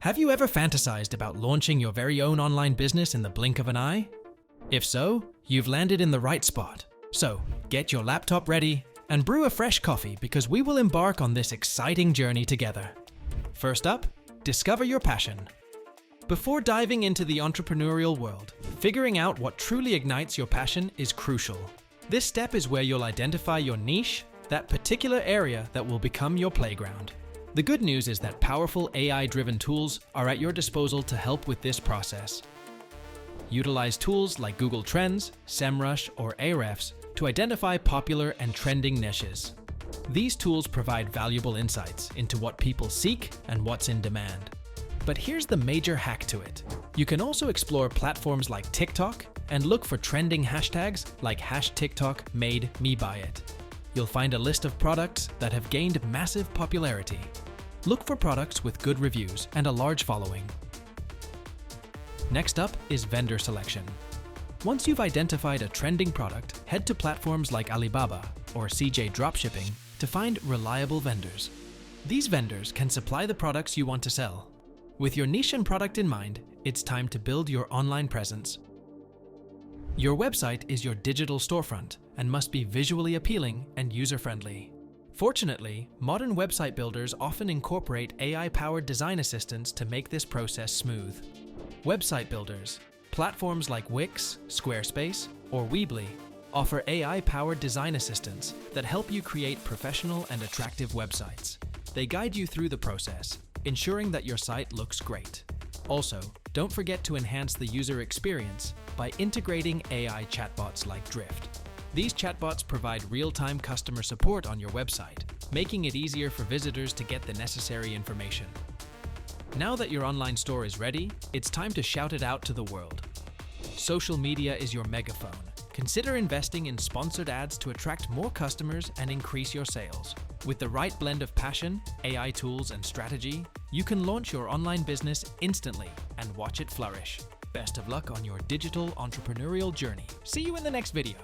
Have you ever fantasized about launching your very own online business in the blink of an eye? If so, you've landed in the right spot. So, get your laptop ready and brew a fresh coffee because we will embark on this exciting journey together. First up, discover your passion. Before diving into the entrepreneurial world, figuring out what truly ignites your passion is crucial. This step is where you'll identify your niche, that particular area that will become your playground. The good news is that powerful AI-driven tools are at your disposal to help with this process. Utilize tools like Google Trends, SEMrush, or Ahrefs to identify popular and trending niches. These tools provide valuable insights into what people seek and what's in demand. But here's the major hack to it. You can also explore platforms like TikTok and look for trending hashtags like #TikTok_made_me_buy_it. You'll find a list of products that have gained massive popularity. Look for products with good reviews and a large following. Next up is vendor selection. Once you've identified a trending product, head to platforms like Alibaba or CJ Dropshipping to find reliable vendors. These vendors can supply the products you want to sell. With your niche and product in mind, it's time to build your online presence. Your website is your digital storefront and must be visually appealing and user-friendly. Fortunately, modern website builders often incorporate AI-powered design assistants to make this process smooth. Website builders, platforms like Wix, Squarespace, or Weebly, offer AI-powered design assistants that help you create professional and attractive websites. They guide you through the process, ensuring that your site looks great. Also, don't forget to enhance the user experience by integrating AI chatbots like Drift. These chatbots provide real-time customer support on your website, making it easier for visitors to get the necessary information. Now that your online store is ready, it's time to shout it out to the world. Social media is your megaphone. Consider investing in sponsored ads to attract more customers and increase your sales. With the right blend of passion, AI tools, and strategy, you can launch your online business instantly and watch it flourish. Best of luck on your digital entrepreneurial journey. See you in the next video.